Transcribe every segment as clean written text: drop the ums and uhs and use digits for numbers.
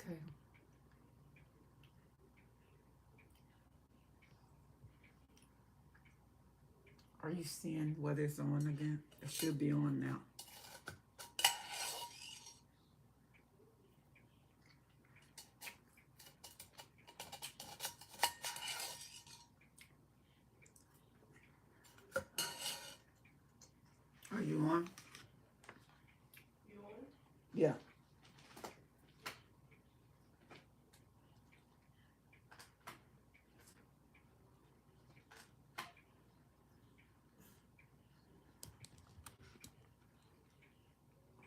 Okay. Are you seeing whether it's on again? It should be on now. Are you on? Yeah.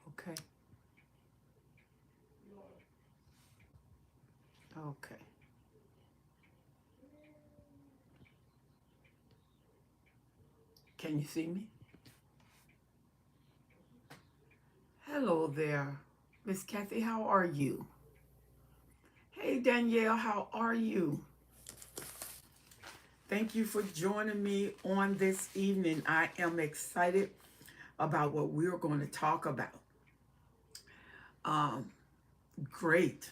Okay. Okay. Can you see me? Hello there, Miss Kathy. How are you? Hey, Danielle. How are you? Thank you for joining me on this evening. I am excited about what we're going to talk about. Um, Great.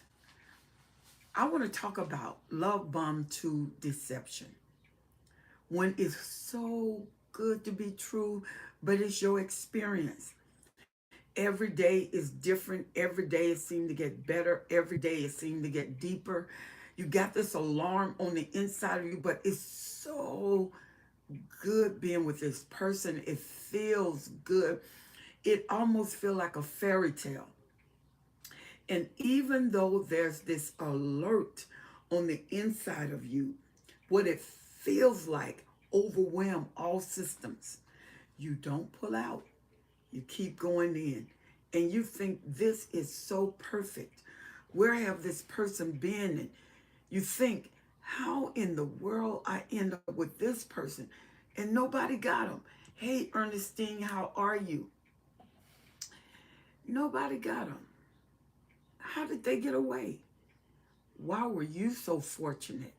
I want to talk about love bomb to deception. When it's so good to be true, but it's your experience. Every day is different. Every day it seems to get better. Every day it seems to get deeper. You got this alarm on the inside of you, but it's so good being with this person. It feels good. It almost feels like a fairy tale. And even though there's this alert on the inside of you, what it feels like overwhelm all systems. You don't pull out. You keep going in. And you think this is so perfect. Where have this person been? And you think, how in the world I end up with this person? And nobody got them. Hey, Ernestine, how are you? Nobody got them. How did they get away? Why were you so fortunate?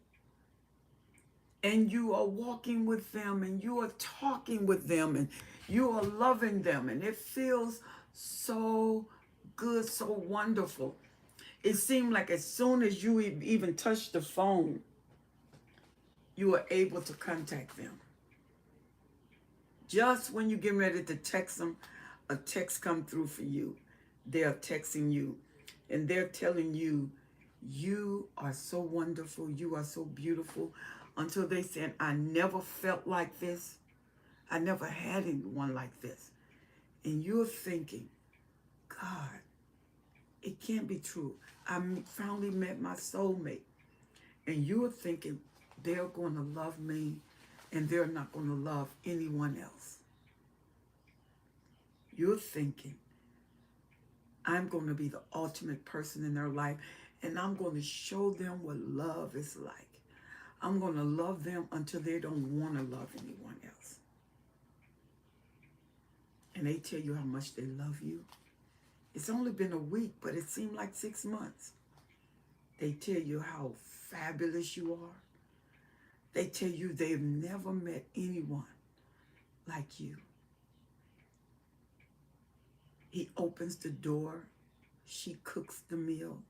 And you are walking with them and you are talking with them and you are loving them and it feels so good, so wonderful. It seemed like as soon as you even touched the phone, you are able to contact them. Just when you're getting ready to text them, a text come through for you. They're texting you and they're telling you, you are so wonderful, you are so beautiful. Until they said, I never felt like this. I never had anyone like this. And you're thinking, God, it can't be true. I finally met my soulmate. And you're thinking, they're going to love me and they're not going to love anyone else. You're thinking, I'm going to be the ultimate person in their life and I'm going to show them what love is like. I'm going to love them until they don't want to love anyone else. And they tell you how much they love you. It's only been a week, but it seemed like 6 months. They tell you how fabulous you are. They tell you they've never met anyone like you. He opens the door. She cooks the meal.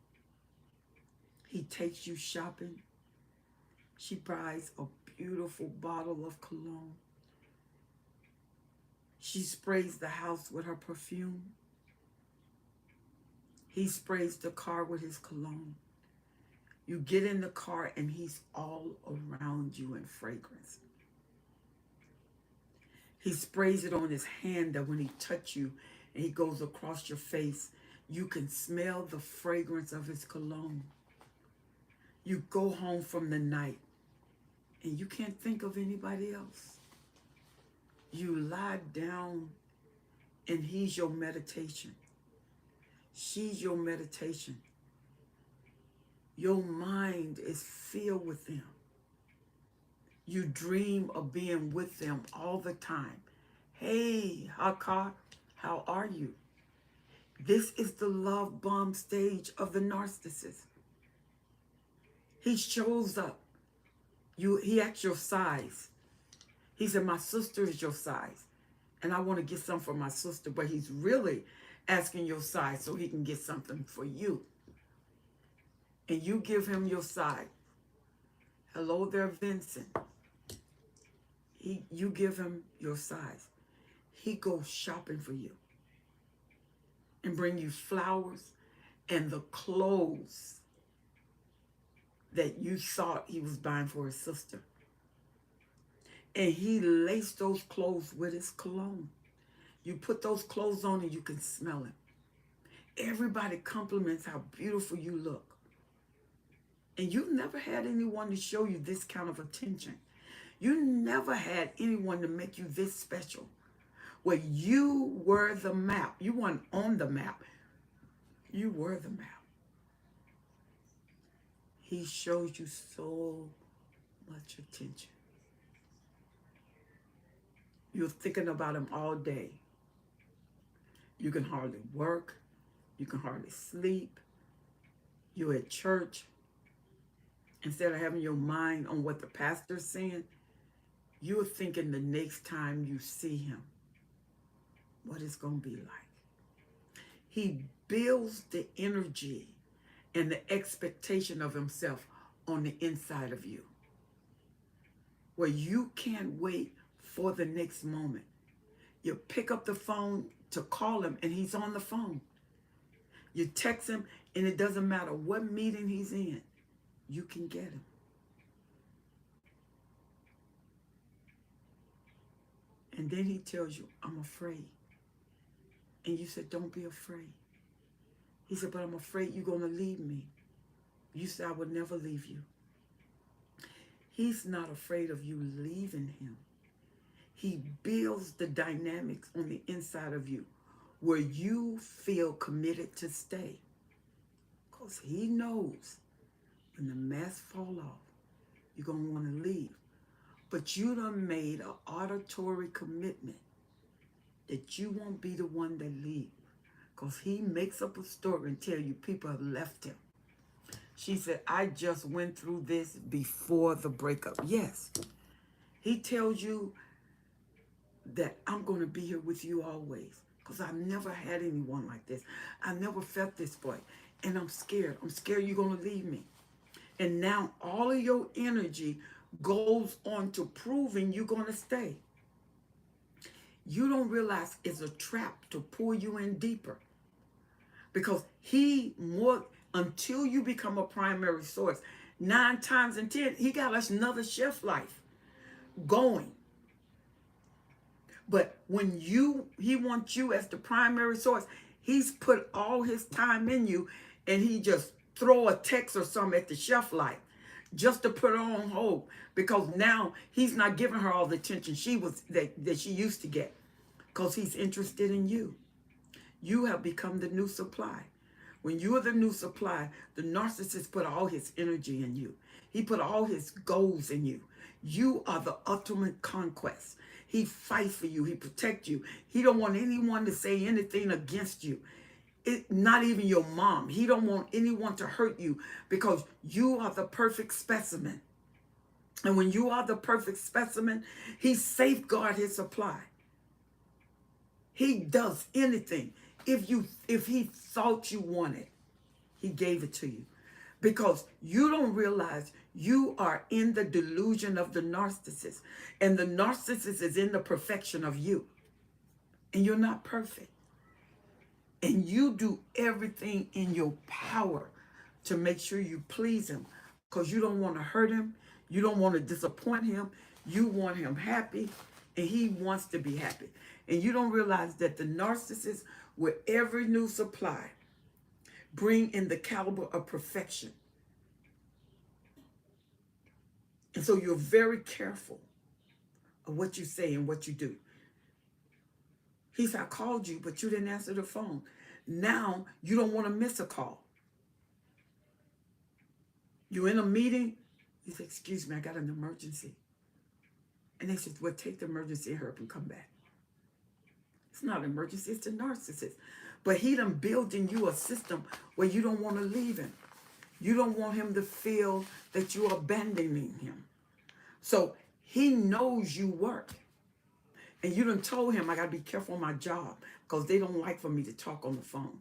He takes you shopping. She buys a beautiful bottle of cologne. She sprays the house with her perfume. He sprays the car with his cologne. You get in the car and he's all around you in fragrance. He sprays it on his hand that when he touches you and he goes across your face, you can smell the fragrance of his cologne. You go home from the night and you can't think of anybody else. You lie down and he's your meditation. She's your meditation. Your mind is filled with them. You dream of being with them all the time. Hey, Hakar, how are you? This is the love bomb stage of the narcissist. He shows up. He asks your size. He said, my sister is your size. And I want to get some for my sister, but he's really asking your size so he can get something for you. and you give him your side. Hello there, Vincent. You give him your size. He goes shopping for you and bring you flowers and the clothes that you thought he was buying for his sister. And he laced those clothes with his cologne. You put those clothes on and you can smell it. Everybody compliments how beautiful you look. And you've never had anyone to show you this kind of attention. You never had anyone to make you this special. Where you were the map. You weren't on the map. You were the map. He shows you so much attention. You're thinking about him all day. You can hardly work. You can hardly sleep. You're at church. Instead of having your mind on what the pastor's saying, you're thinking the next time you see him, what it's going to be like. He builds the energy and the expectation of himself on the inside of you, where you can't wait for the next moment. You pick up the phone to call him and he's on the phone. You text him and it doesn't matter what meeting he's in, you can get him. And then he tells you, I'm afraid. And you said, don't be afraid. He said, but I'm afraid you're going to leave me. You said, I would never leave you. He's not afraid of you leaving him. He builds the dynamics on the inside of you where you feel committed to stay. Because he knows when the mask fall off, you're going to want to leave. But you done made an auditory commitment that you won't be the one that leaves. Because he makes up a story and tell you people have left him. She said, I just went through this before the breakup. Yes. He tells you that I'm going to be here with you always. Because I've never had anyone like this. I never felt this way. And I'm scared. I'm scared you're going to leave me. And now all of your energy goes on to proving you're going to stay. You don't realize it's a trap to pull you in deeper. Because until you become a primary source, 9 times in 10, he got another shelf life going. But when he wants you as the primary source, he's put all his time in you and he just throw a text or something at the shelf life just to put her on hold, because now he's not giving her all the attention that she used to get, because he's interested in you. You have become the new supply. When you are the new supply, the narcissist put all his energy in you. He put all his goals in you. You are the ultimate conquest. He fights for you. He protects you. He don't want anyone to say anything against you. Not even your mom. He don't want anyone to hurt you, because you are the perfect specimen. And when you are the perfect specimen, he safeguards his supply. He does anything. If he thought you wanted, he gave it to you. Because you don't realize you are in the delusion of the narcissist. And the narcissist is in the perfection of you. And you're not perfect. And you do everything in your power to make sure you please him, because you don't want to hurt him. You don't want to disappoint him. You want him happy, and he wants to be happy. And you don't realize that the narcissist, with every new supply, bring in the caliber of perfection. And so you're very careful of what you say and what you do. He said, I called you, but you didn't answer the phone. Now you don't want to miss a call. You're in a meeting. He said, excuse me, I got an emergency. And they said, well, take the emergency herb and come back. It's not an emergency, it's a narcissist. But he done built in you a system where you don't want to leave him. You don't want him to feel that you're abandoning him. So he knows you work. And you done told him, I got to be careful on my job, because they don't like for me to talk on the phone.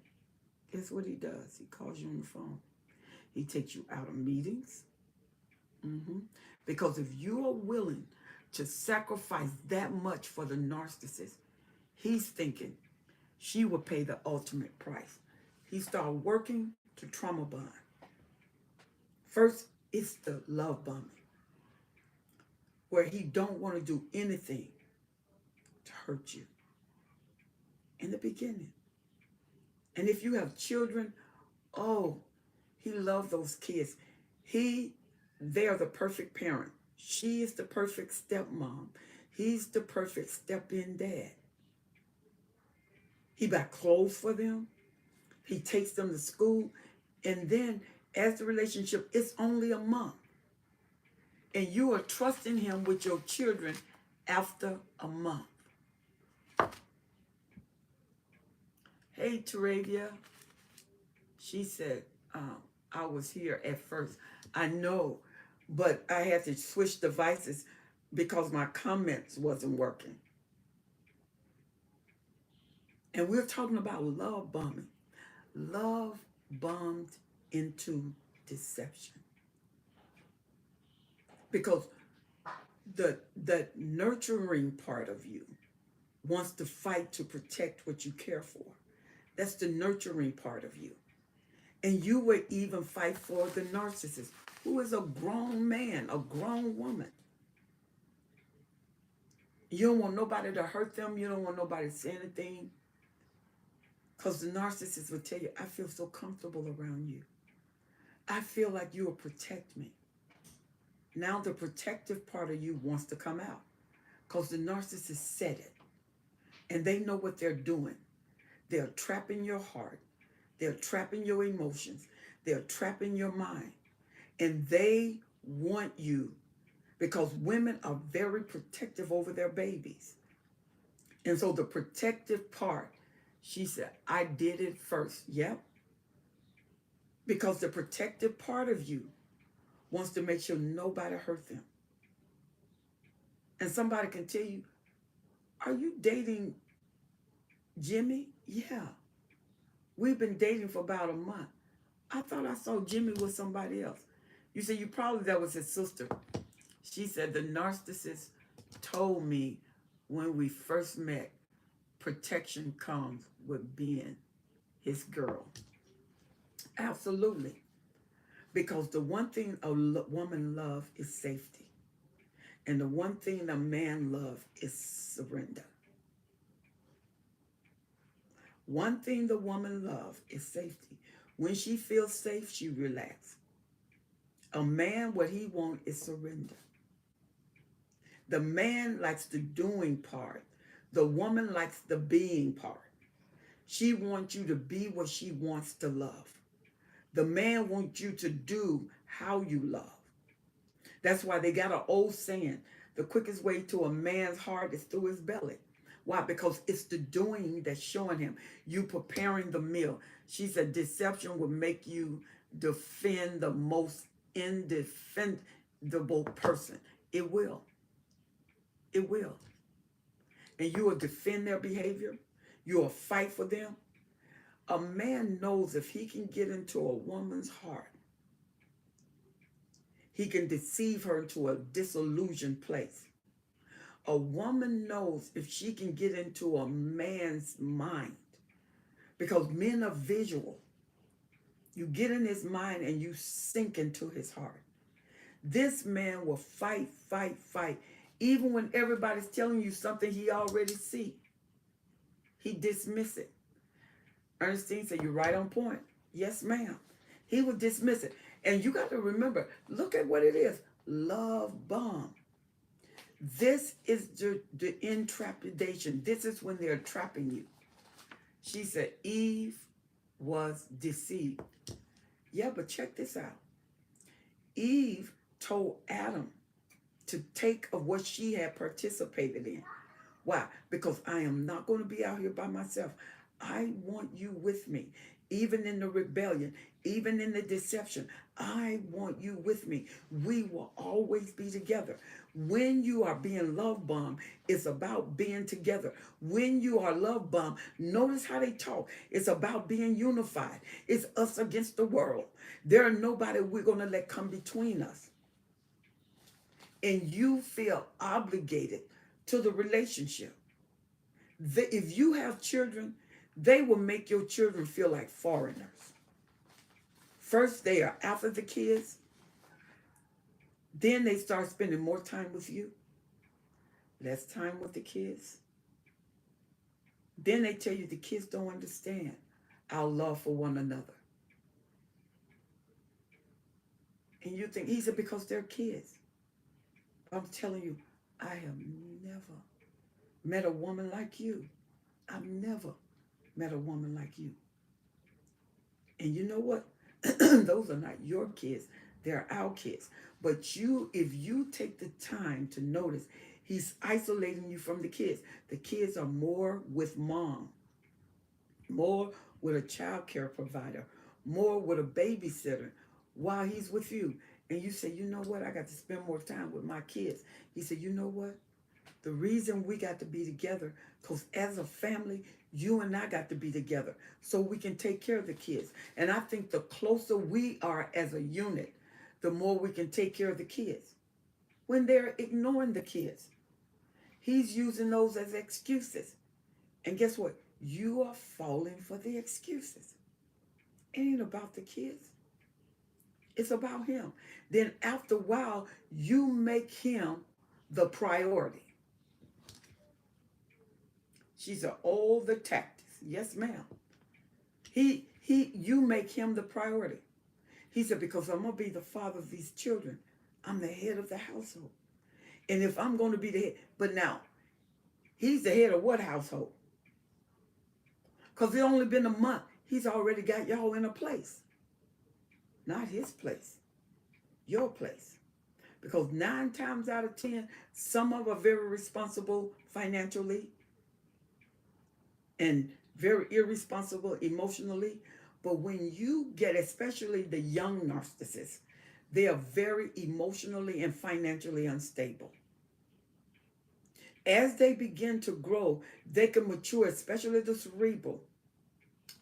Guess what he does? He calls you on the phone. He takes you out of meetings. Mhm. Because if you are willing to sacrifice that much for the narcissist, he's thinking she will pay the ultimate price. He started working to trauma bond. First, it's the love bombing, where he don't want to do anything to hurt you in the beginning. And if you have children, oh, he loved those kids. They are the perfect parent. She is the perfect stepmom. He's the perfect step-in dad. He buy clothes for them. He takes them to school. And then as the relationship, it's only a month. And you are trusting him with your children after a month. Hey, Teravia. She said, I was here at first. I know, but I had to switch devices because my comments wasn't working. And we're talking about love bombing. Love bombed into deception. Because the nurturing part of you wants to fight to protect what you care for. That's the nurturing part of you. And you would even fight for the narcissist, who is a grown man, a grown woman. You don't want nobody to hurt them. You don't want nobody to say anything. Because the narcissist will tell you, I feel so comfortable around you. I feel like you will protect me. Now the protective part of you wants to come out. Because the narcissist said it. And they know what they're doing. They're trapping your heart. They're trapping your emotions. They're trapping your mind. And they want you, because women are very protective over their babies. And so the protective part, she said, I did it first. Yep. Because the protective part of you wants to make sure nobody hurt them. And somebody can tell you, are you dating Jimmy? Yeah. We've been dating for about a month. I thought I saw Jimmy with somebody else. You said that was his sister. She said the narcissist told me when we first met, protection comes with being his girl. Absolutely. Because the one thing a woman loves is safety. And the one thing a man loves is surrender. One thing the woman loves is safety. When she feels safe, she relaxes. A man, what he wants is surrender. The man likes the doing part. The woman likes the being part. She wants you to be what she wants to love. The man wants you to do how you love. That's why they got an old saying, the quickest way to a man's heart is through his belly. Why? Because it's the doing that's showing him. You preparing the meal. She said deception will make you defend the most indefendable person. It will. It will. And you will defend their behavior. You will fight for them. A man knows if he can get into a woman's heart, he can deceive her into a disillusioned place. A woman knows if she can get into a man's mind, because men are visual. You get in his mind and you sink into his heart. This man will fight, fight, fight. Even when everybody's telling you something he already see, he dismiss it. Ernestine said, you're right on point. Yes, ma'am. He will dismiss it. And you got to remember, look at what it is. Love bomb. This is the intrepidation. This is when they're trapping you. She said, Eve was deceived. Yeah, but check this out. Eve told Adam to take of what she had participated in. Why? Because I am not going to be out here by myself. I want you with me. even in the rebellion, even in the deception. I want you with me. We will always be together. When you are being love bombed, it's about being together. When you are love bombed, notice how they talk. It's about being unified. It's us against the world. There are nobody we're going to let come between us. And you feel obligated to the relationship. If you have children, they will make your children feel like foreigners. First, they are after the kids. Then they start spending more time with you, less time with the kids. Then they tell you the kids don't understand our love for one another. And you think, he said, because they're kids. I'm telling you, I have never met a woman like you. I've never met a woman like you. And you know what? Those are not your kids. They're our kids. But if you take the time to notice, he's isolating you from the kids. The kids are more with mom, more with a child care provider, more with a babysitter while he's with you. And you say, you know what? I got to spend more time with my kids. He said, you know what? The reason we got to be together, because as a family, you and I got to be together so we can take care of the kids. And I think the closer we are as a unit, the more we can take care of the kids. When they're ignoring the kids, he's using those as excuses. And guess what? You are falling for the excuses. It ain't about the kids. It's about him. Then after a while, you make him the priority. She said, all the tactics. Yes, ma'am. You make him the priority. He said, because I'm going to be the father of these children. I'm the head of the household. And if I'm going to be the head, but now, he's the head of what household? Because it's only been a month. He's already got y'all in a place. Not his place. Your place. Because 9 times out of 10, some of them are very responsible financially and very irresponsible emotionally. But when you get, especially the young narcissists, they are very emotionally and financially unstable. As they begin to grow, they can mature, especially the cerebral.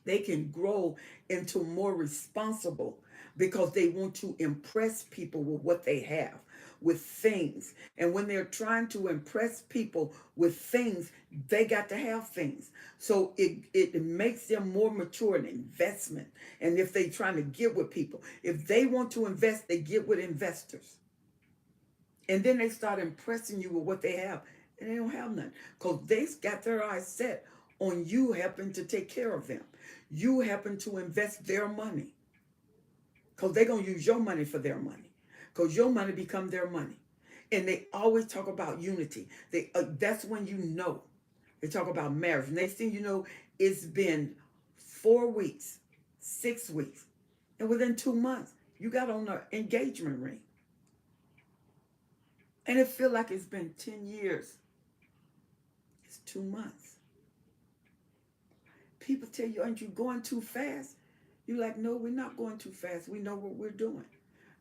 They can grow into more responsible because they want to impress people with what they have, with things. And when they're trying to impress people with things, they got to have things. So it makes them more mature in investment. And if they're trying to get with people, if they want to invest, they get with investors. And then they start impressing you with what they have. And they don't have nothing. Because they got their eyes set on you helping to take care of them. You happen to invest their money. Because they're going to use your money for their money. Because your money become their money. And they always talk about unity. That's when you know. They talk about marriage. Next thing you know, it's been 4 weeks, 6 weeks. And within 2 months, you got on an engagement ring. And it feel like it's been 10 years. It's 2 months. People tell you, aren't you going too fast? You're like, no, we're not going too fast. We know what we're doing.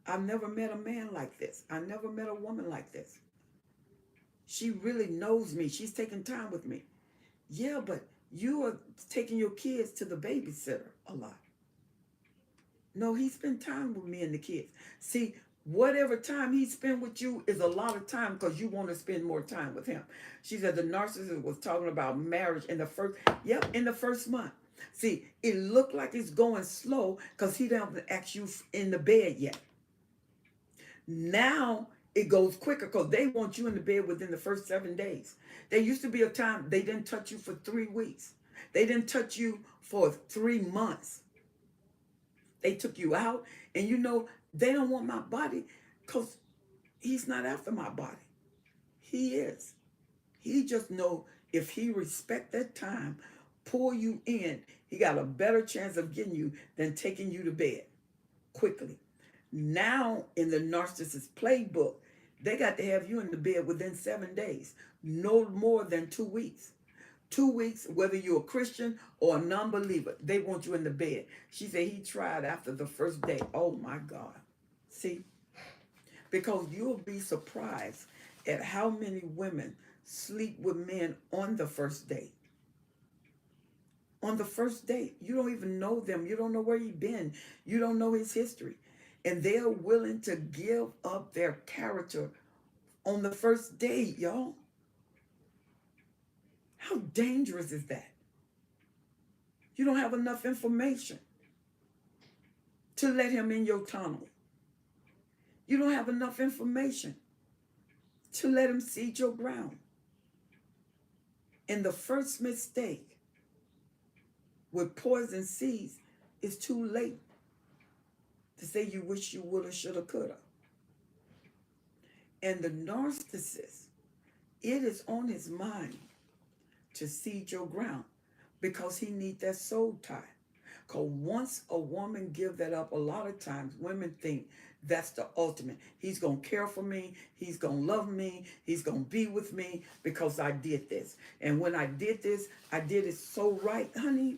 I've never met a man like this. I never met a woman like this. She really knows me. She's taking time with me. Yeah, but you are taking your kids to the babysitter a lot. No, he spent time with me and the kids. See, whatever time he spent with you is a lot of time because you want to spend more time with him. She said the narcissist was talking about marriage in the first month. See, it looked like it's going slow because he didn't ask you in the bed yet. Now it goes quicker because they want you in the bed within the first 7 days. There used to be a time they didn't touch you for 3 weeks. They didn't touch you for 3 months. They took you out, and you know, they don't want my body because he's not after my body. He is. He just know if he respect that time, pull you in, he got a better chance of getting you than taking you to bed quickly. Now, in the narcissist playbook, they got to have you in the bed within 7 days, no more than 2 weeks. 2 weeks, whether you're a Christian or a non-believer, they want you in the bed. She said he tried after the first day. Oh my God. See, because you'll be surprised at how many women sleep with men on the first date. On the first date, you don't even know them. You don't know where he's been. You don't know his history. And they're willing to give up their character on the first date, y'all. How dangerous is that? You don't have enough information to let him in your tunnel. You don't have enough information to let him seed your ground. And the first mistake with poison seeds is too late to say you wish you woulda, shoulda, coulda. And the narcissist, it is on his mind to seed your ground because he needs that soul tie. Because once a woman give that up, a lot of times women think that's the ultimate. He's going to care for me. He's going to love me. He's going to be with me because I did this. And when I did this, I did it so right, honey.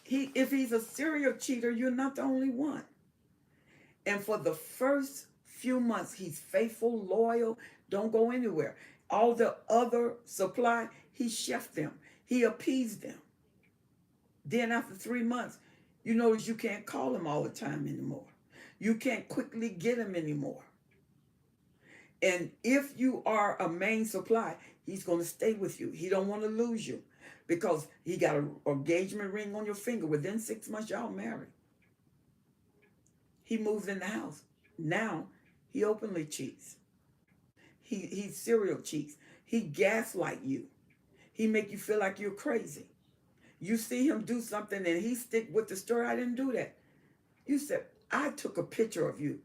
If he's a serial cheater, you're not the only one. And for the first few months, he's faithful, loyal, don't go anywhere. All the other supply, he chefed them. He appeased them. Then after 3 months, you notice you can't call him all the time anymore. You can't quickly get him anymore. And if you are a main supply, he's going to stay with you. He don't want to lose you because he got an engagement ring on your finger. Within 6 months, y'all married. He moves in the house. Now, he openly cheats. He serial cheats. He gaslight you. He make you feel like you're crazy. You see him do something and he stick with the story. I didn't do that. You said, I took a picture of you.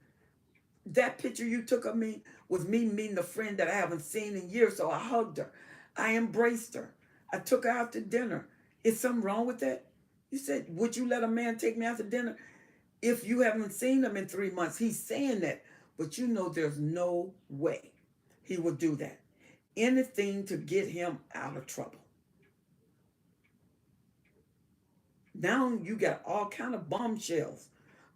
That picture you took of me was me meeting a friend that I haven't seen in years, so I hugged her. I embraced her. I took her out to dinner. Is something wrong with that? You said, would you let a man take me out to dinner? If you haven't seen him in 3 months, he's saying that. But you know there's no way he would do that. Anything to get him out of trouble. Now you got all kind of bombshells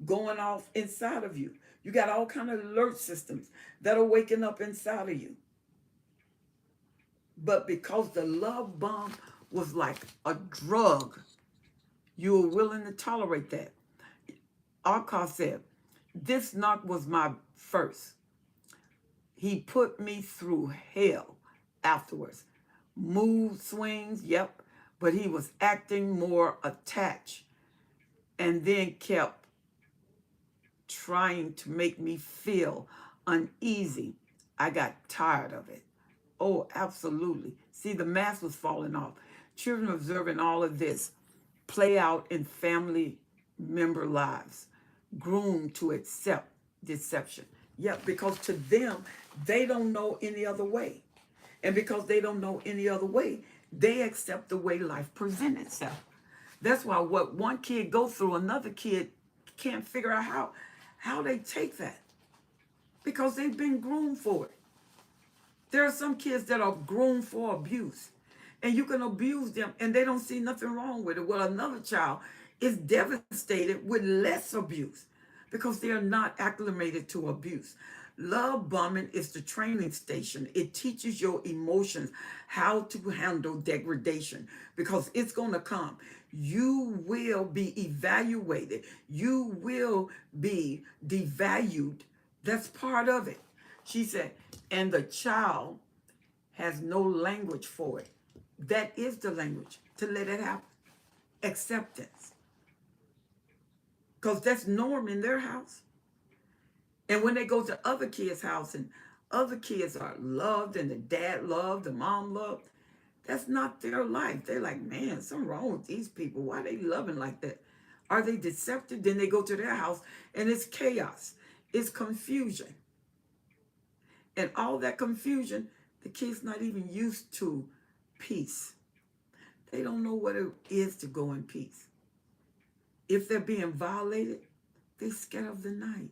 going off inside of you. You got all kind of alert systems that are waking up inside of you. But because the love bomb was like a drug, you were willing to tolerate that. Arcot said, this knock was my first. He put me through hell afterwards. Mood swings, yep, but he was acting more attached and then kept trying to make me feel uneasy. I got tired of it. Oh, absolutely. See, the mask was falling off. Children observing all of this play out in family member lives, groomed to accept deception. Yeah, because to them, they don't know any other way. And because they don't know any other way, they accept the way life presents itself. That's why what one kid goes through, another kid can't figure out how they take that. Because they've been groomed for it. There are some kids that are groomed for abuse. And you can abuse them and they don't see nothing wrong with it. Well, another child is devastated with less abuse because they are not acclimated to abuse. Love bombing is the training station. It teaches your emotions how to handle degradation because it's going to come. You will be evaluated. You will be devalued. That's part of it. She said, and the child has no language for it. That is the language to let it happen. Acceptance. Because that's norm in their house. And when they go to other kids' house and other kids are loved and the dad loved, the mom loved, that's not their life. They're like, man, something wrong with these people. Why are they loving like that? Are they deceptive? Then they go to their house and it's chaos. It's confusion. And all that confusion, the kid's not even used to peace. They don't know what it is to go in peace. If they're being violated, they're scared of the night.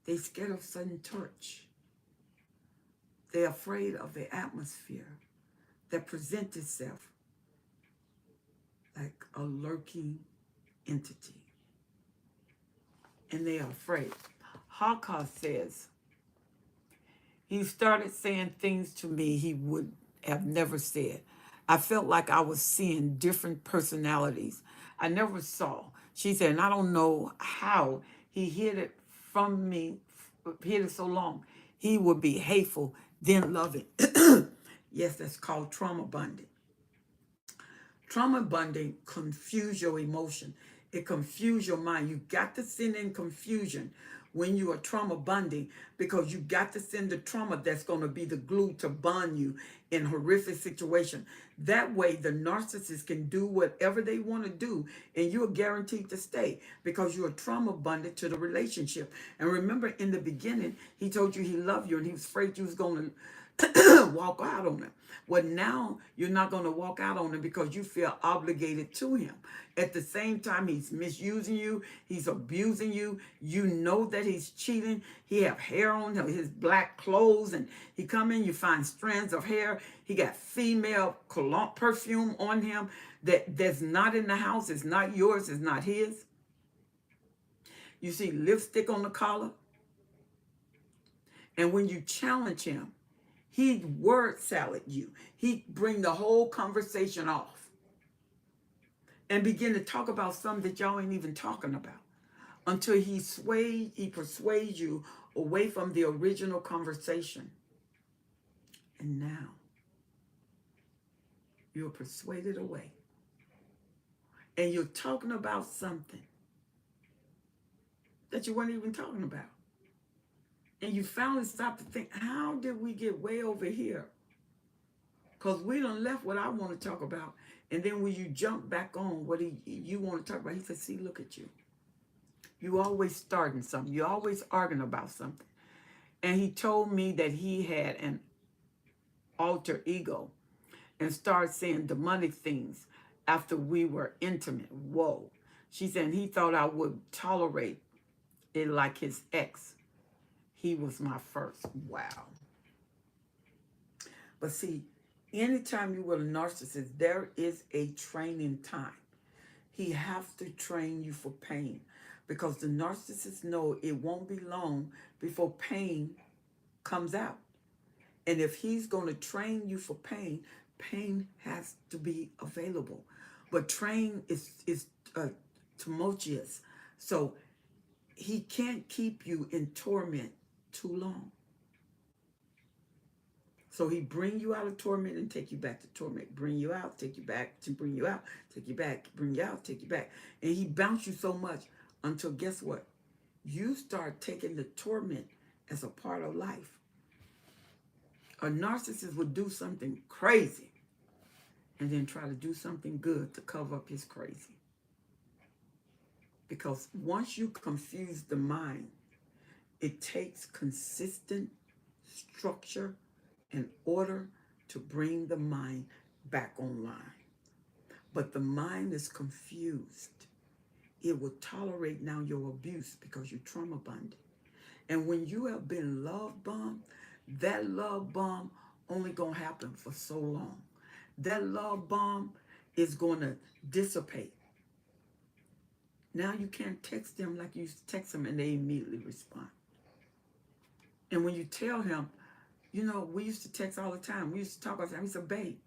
They're scared of sudden touch. They're afraid of the atmosphere. that present itself like a lurking entity, and they are afraid. Holocaust says he started saying things to me he would have never said. I felt like I was seeing different personalities I never saw. She said, and I don't know how he hid it from me, hid it so long. He would be hateful, then loving. Yes, that's called trauma bonding. Trauma bonding confuse your emotion. It confuse your mind. You got to send in confusion when you are trauma bonding, because you got to send the trauma that's going to be the glue to bond you in horrific situation. That way the narcissist can do whatever they want to do, and you're guaranteed to stay because you're trauma bonded to the relationship. And remember, in the beginning, he told you he loved you and he was afraid you was going to walk out on him. Well, now you're not going to walk out on him because you feel obligated to him. At the same time, he's misusing you. He's abusing you. You know that he's cheating. He have hair on his black clothes, and he come in, you find strands of hair. He got female cologne perfume on him that's not in the house. It's not yours. It's not his. You see lipstick on the collar. And when you challenge him, he'd word salad you. He'd bring the whole conversation off and begin to talk about something that y'all ain't even talking about until he persuades you away from the original conversation. And now you're persuaded away. And you're talking about something that you weren't even talking about. And you finally stop to think, how did we get way over here? Because we done left what I want to talk about. And then when you jump back on what you want to talk about, he said, see, look at you. You always starting something. You always arguing about something. And he told me that he had an alter ego and started saying demonic things after we were intimate. Whoa. She said he thought I would tolerate it like his ex. He was my first. Wow. But see, anytime you with a narcissist, there is a training time. He has to train you for pain, because the narcissist know it won't be long before pain comes out. And if he's going to train you for pain, pain has to be available. But train is tumultuous. So he can't keep you in torment too long. So he bring you out of torment and take you back to torment. Bring you out, take you back, to bring you out, take you back, bring you out, take you back. And he bounce you so much until, guess what? You start taking the torment as a part of life. A narcissist would do something crazy and then try to do something good to cover up his crazy. Because once you confuse the mind, it takes consistent structure and order to bring the mind back online. But the mind is confused. It will tolerate now your abuse because you're trauma bonded. And when you have been love bombed, that love bomb only gonna happen for so long. That love bomb is gonna dissipate. Now you can't text them like you used to text them and they immediately respond. And when you tell him, you know, we used to text all the time. We used to talk all the time. He said, babe,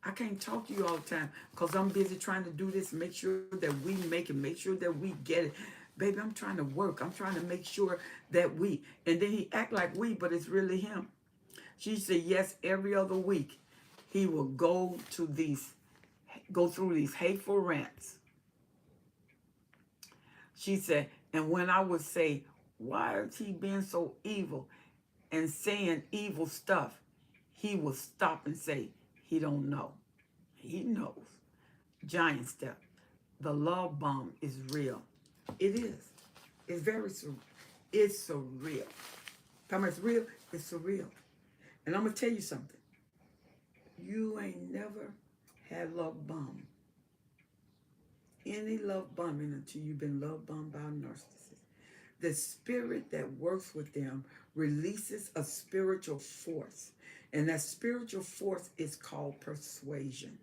I can't talk to you all the time because I'm busy trying to do this, make sure that we make it, make sure that we get it. Baby, I'm trying to work. I'm trying to make sure that we. And then he act like we, but it's really him. She said, yes, every other week he will go through these hateful rants. She said, and when I would say, why is he being so evil and saying evil stuff, he will stop and say, he don't know. He knows. Giant step. The love bomb is real. It is. It's very surreal. It's surreal. How it's real? It's surreal. And I'm going to tell you something. You ain't never had love bomb. Any love bombing until you've been love bombed by a narcissist. The spirit that works with them releases a spiritual force. And that spiritual force is called persuasion.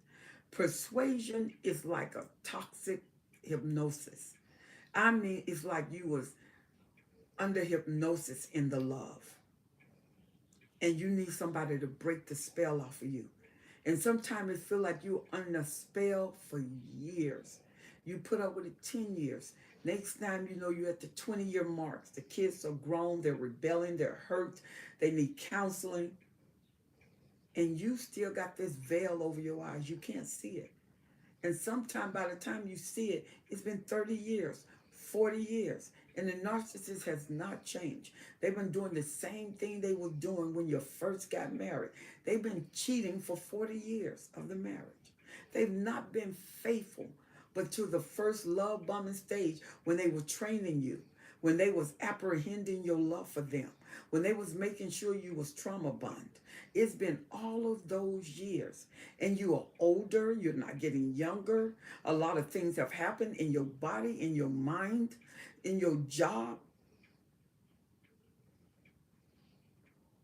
Persuasion is like a toxic hypnosis. I mean, it's like you was under hypnosis in the love. And you need somebody to break the spell off of you. And sometimes it feel like you're under a spell for years. You put up with it 10 years. Next time you know you're at the 20-year marks. The kids are grown, they're rebelling, they're hurt, they need counseling. And you still got this veil over your eyes. You can't see it. And sometime by the time you see it, it's been 30 years, 40 years. And the narcissist has not changed. They've been doing the same thing they were doing when you first got married. They've been cheating for 40 years of the marriage. They've not been faithful, but to the first love bombing stage when they were training you, when they was apprehending your love for them, when they was making sure you was trauma bond. It's been all of those years, and you are older, you're not getting younger. A lot of things have happened in your body, in your mind, in your job.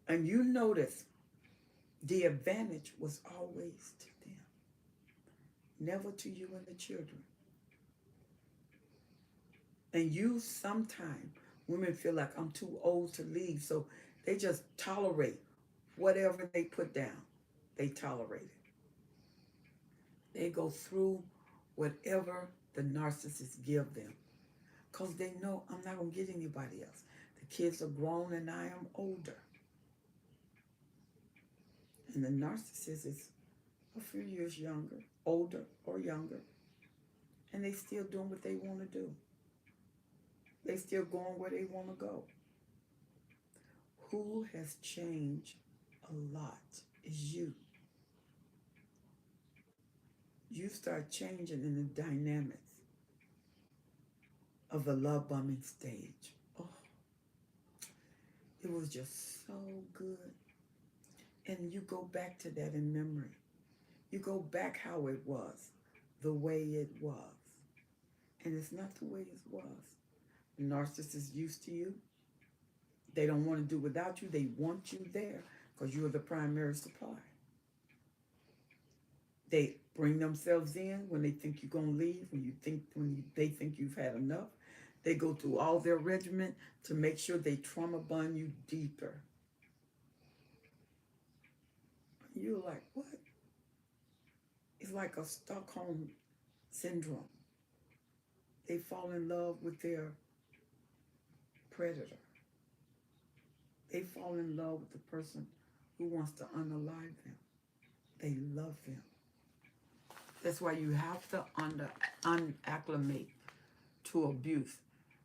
And you notice the advantage was always to them, never to you and the children. And you sometimes, women feel like I'm too old to leave, so they just tolerate whatever they put down. They tolerate it. They go through whatever the narcissists give them because they know I'm not going to get anybody else. The kids are grown and I am older. And the narcissist is a few years younger, older or younger, and they still doing what they want to do. They still going where they want to go. Who has changed a lot is you. You start changing in the dynamics of the love bombing stage. Oh, it was just so good. And you go back to that in memory. You go back how it was, the way it was. And it's not the way it was. The narcissist is used to you. They don't want to do without you. They want you there because you're the primary supply. They bring themselves in when they think you're going to leave, they think you've had enough. They go through all their regimen to make sure they trauma bond you deeper. You're like, what? It's like a Stockholm syndrome. They fall in love with their predator. They fall in love with the person who wants to unalive them. They love them. That's why you have to unacclimate to abuse.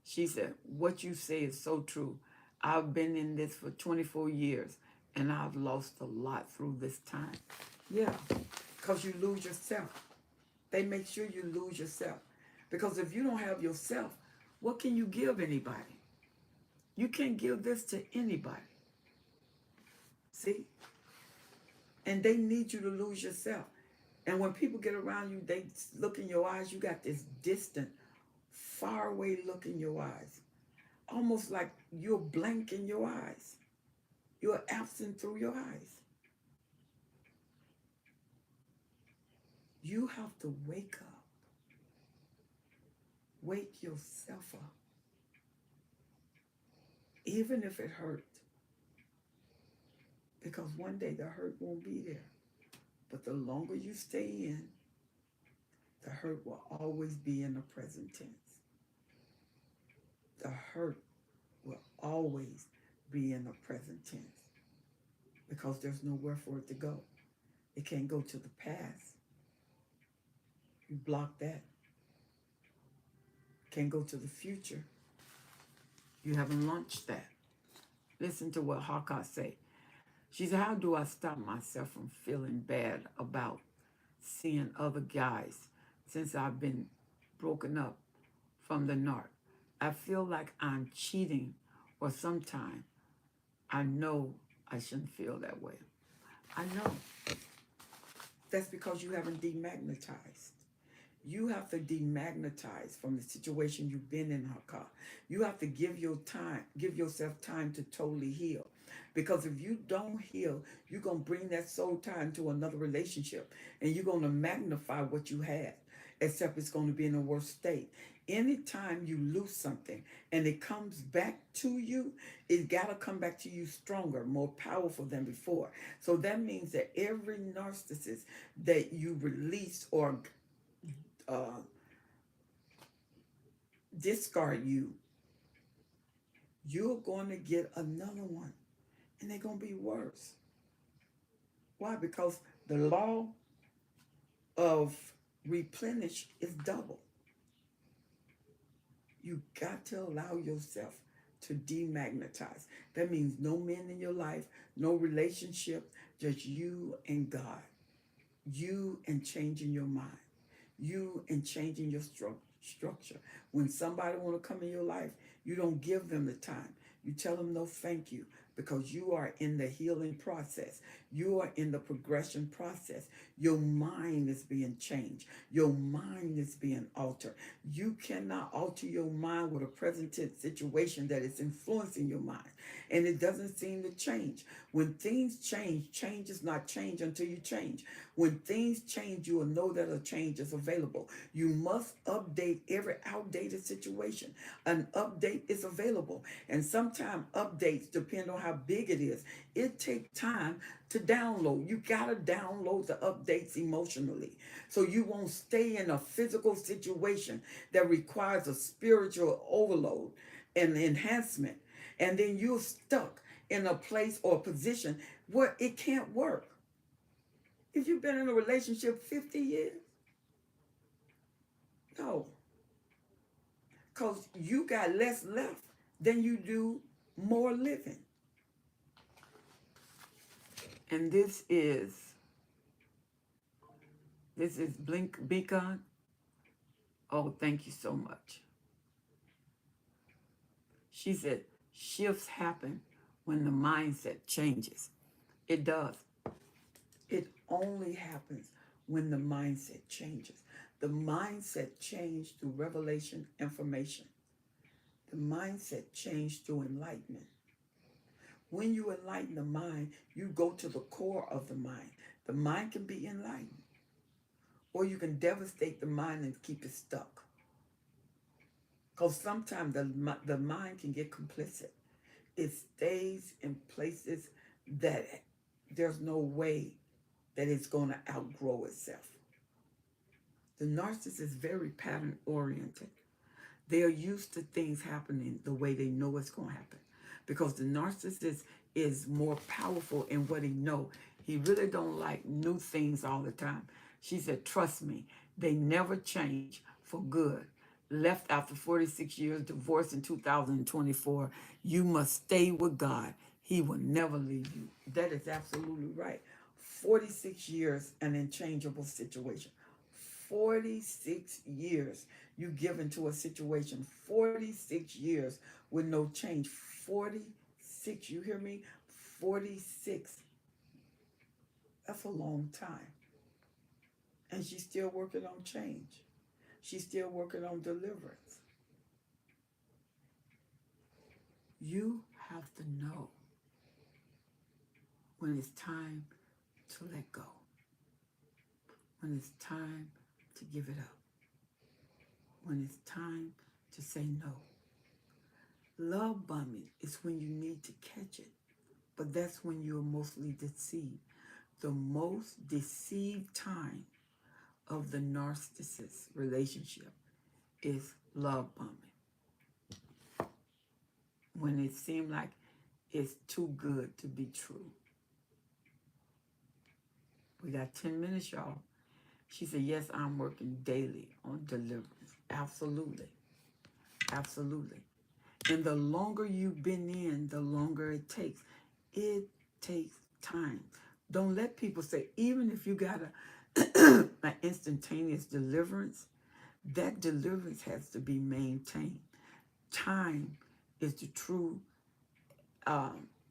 She said, what you say is so true. I've been in this for 24 years, and I've lost a lot through this time. Yeah, because you lose yourself. They make sure you lose yourself. Because if you don't have yourself, what can you give anybody? You can't give this to anybody. See? And they need you to lose yourself. And when people get around you, they look in your eyes, you got this distant, far away look in your eyes. Almost like you're blank in your eyes. You're absent through your eyes. You have to wake up. Wake yourself up. Even if it hurt. Because one day the hurt won't be there. But the longer you stay in, the hurt will always be in the present tense. The hurt will always be in the present tense. Because there's nowhere for it to go. It can't go to the past. You block that. Can't go to the future. You haven't launched that. Listen to what Haka say. She said, how do I stop myself from feeling bad about seeing other guys since I've been broken up from the narc? I feel like I'm cheating, or sometimes I know I shouldn't feel that way. I know. That's because you haven't demagnetized. You have to demagnetize from the situation you've been in, Haka. You have to give yourself time to totally heal. Because if you don't heal, you're going to bring that soul tie into another relationship and you're going to magnify what you had, except it's going to be in a worse state. Anytime you lose something and it comes back to you, it got to come back to you stronger, more powerful than before. So that means that every narcissist that you release or uh, discard you're going to get another one and they're going to be worse. Why? Because the law of replenish is double. You got to allow yourself to demagnetize. That means no men in your life, no relationship, just you and God. You and changing your mind. You and changing your structure. When somebody want to come in your life, you don't give them the time. You tell them no thank you because you are in the healing process. You are in the progression process. Your mind is being changed. Your mind is being altered. You cannot alter your mind with a present tense situation that is influencing your mind. And it doesn't seem to change. When things change, change is not change until you change. When things change, you will know that a change is available. You must update every outdated situation. An update is available. And sometimes updates depend on how big it is. It takes time to download. You got to download the updates emotionally. So you won't stay in a physical situation that requires a spiritual overload and enhancement. And then you're stuck in a place or position where it can't work. If you've been in a relationship 50 years, no. Because you got less left than you do more living. And this is Blink Beacon. Oh, thank you so much. She said, shifts happen when the mindset changes. It does. It only happens when the mindset changes. The mindset changed through revelation, information. The mindset changed through enlightenment. When you enlighten the mind, you go to the core of the mind. The mind can be enlightened, or you can devastate the mind and keep it stuck. Because sometimes the mind can get complicit. It stays in places that there's no way that it's going to outgrow itself. The narcissist is very pattern oriented. They are used to things happening the way they know it's going to happen. Because the narcissist is more powerful in what he knows. He really don't like new things all the time. She said, trust me, they never change for good. Left after 46 years, divorced in 2024. You must stay with God. He will never leave you. That is absolutely right. 46 years, an unchangeable situation. 46 years you give into a situation. 46 years with no change. 46, you hear me? 46. That's a long time. And she's still working on change. She's still working on deliverance. You have to know when it's time to let go. When it's time to give it up. When it's time to say no. Love bombing is when you need to catch it, but that's when you're mostly deceived. The most deceived time of the narcissist relationship is love bombing. When it seems like it's too good to be true. We got 10 minutes, y'all. She said, yes, I'm working daily on deliverance. Absolutely. Absolutely. And the longer you've been in, the longer it takes. It takes time. Don't let people say, even if you got an instantaneous deliverance, that deliverance has to be maintained. Time is the true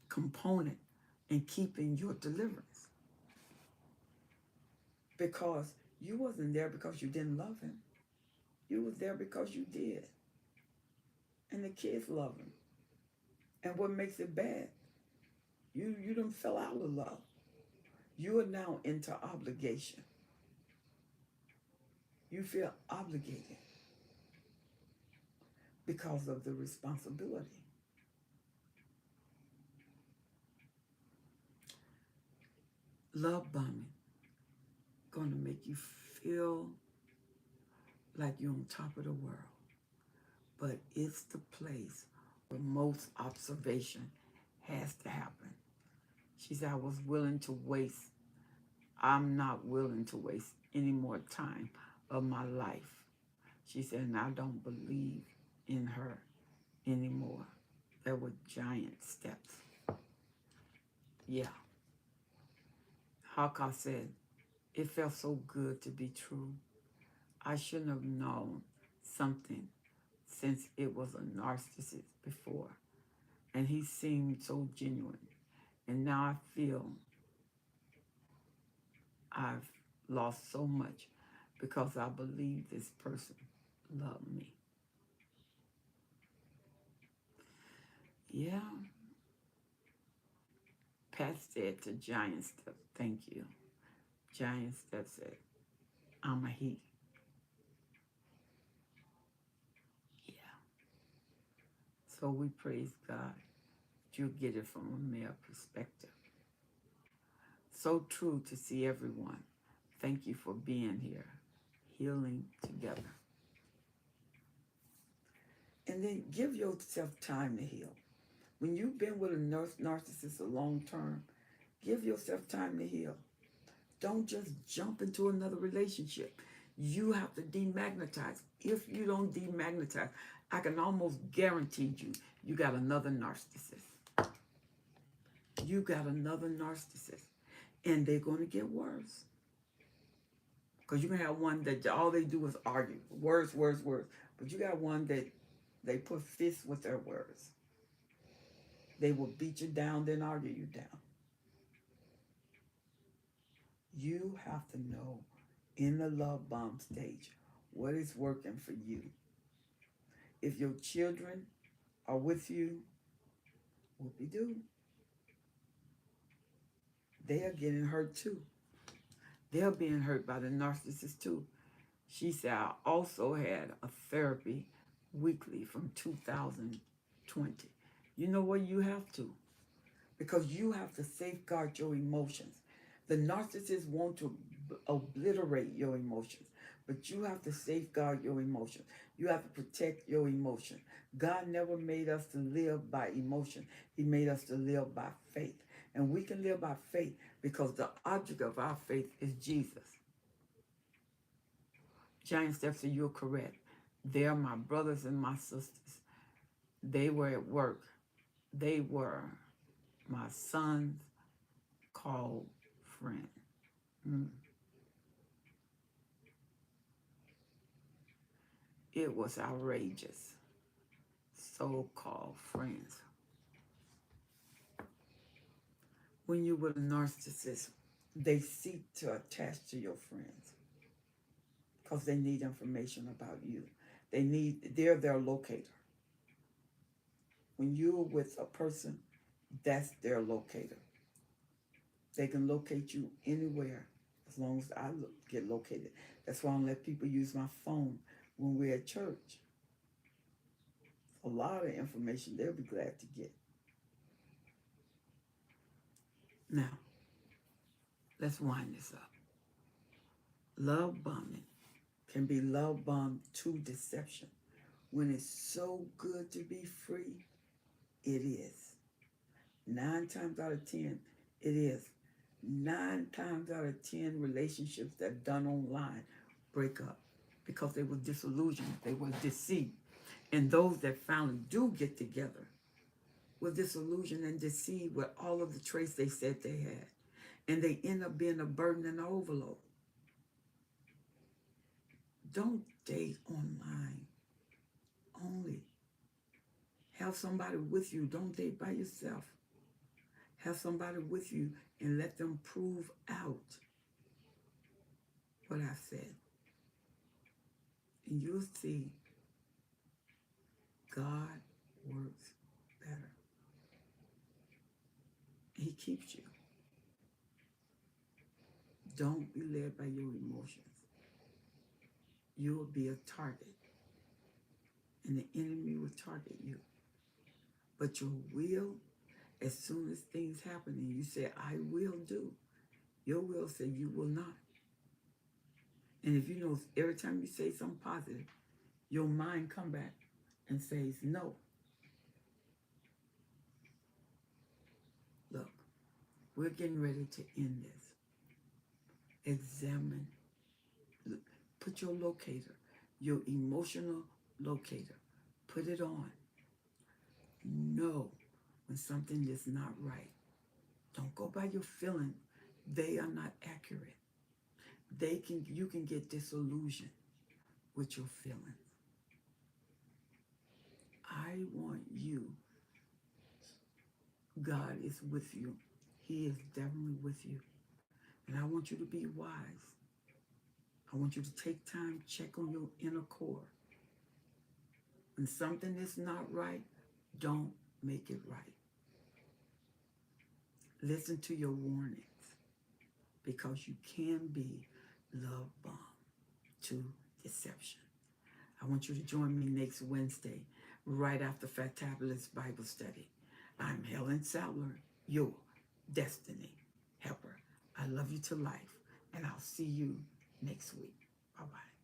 component in keeping your deliverance. Because you wasn't there because you didn't love him. You was there because you did. And the kids love him. And what makes it bad, you done fell out of love. You are now into obligation. You feel obligated because of the responsibility. Love bombing going to make you feel like you're on top of the world. But it's the place where most observation has to happen. She said, I'm not willing to waste any more time of my life. She said, and I don't believe in her anymore. There were giant steps. Yeah. Haka said, it felt so good to be true. I shouldn't have known something since it was a narcissist before. And he seemed so genuine. And now I feel I've lost so much because I believe this person loved me. Yeah. Pat said to Giant Step, thank you. Giant Step said, I'm a he. Yeah. So we praise God. You get it from a male perspective. So true to see everyone. Thank you for being here. Healing together. And then give yourself time to heal. When you've been with a narcissist a long term, give yourself time to heal. Don't just jump into another relationship. You have to demagnetize. If you don't demagnetize, I can almost guarantee you got another narcissist. You got another narcissist. And they're going to get worse. Because you can have one that all they do is argue. Words, words, words. But you got one that they put fists with their words. They will beat you down, then argue you down. You have to know in the love bomb stage what is working for you. If your children are with you, whoopie-doo. They are getting hurt too. They're being hurt by the narcissist too. She said, I also had a therapy weekly from 2020. You know what? You have to. Because you have to safeguard your emotions. The narcissists want to obliterate your emotions, but you have to safeguard your emotions. You have to protect your emotion. God never made us to live by emotion. He made us to live by faith. And we can live by faith because the object of our faith is Jesus. Giant Steps, you're correct. They're my brothers and my sisters. They were at work. They were my son's called friend. It was outrageous. So-called friends. When you're with a narcissist, they seek to attach to your friends because they need information about you. They're their locator. When you're with a person, that's their locator. They can locate you anywhere as long as I get located. That's why I don't let people use my phone when we're at church. A lot of information they'll be glad to get. Now, let's wind this up. Love bombing can be love bombed to deception. When it's so good to be free, it is. 9 times out of 10, it is. 9 times out of 10 relationships that are done online break up because they were disillusioned, they were deceived. And those that finally do get together were disillusioned and deceived with all of the traits they said they had. And they end up being a burden and an overload. Don't date online only. Have somebody with you. Don't date by yourself. Have somebody with you and let them prove out what I said. And you'll see God works better. He keeps you. Don't be led by your emotions. You will be a target, and the enemy will target you. But your will, as soon as things happen and you say, I will do, your will say you will not. And if you know every time you say something positive, your mind come back and says no. Look, we're getting ready to end this. Examine, put your locator, your emotional locator, put it on. Know when something is not right. Don't go by your feeling. They are not accurate. You can get disillusioned with your feelings. I want you. God is with you. He is definitely with you. And I want you to be wise. I want you to take time, check on your inner core. When something is not right, don't make it right. Listen to your warnings, because you can be love bomb to deception. I want you to join me next Wednesday, right after Fantabulous Bible Study. I'm Helen Sadler, your destiny helper. I love you to life, and I'll see you next week. Bye-bye.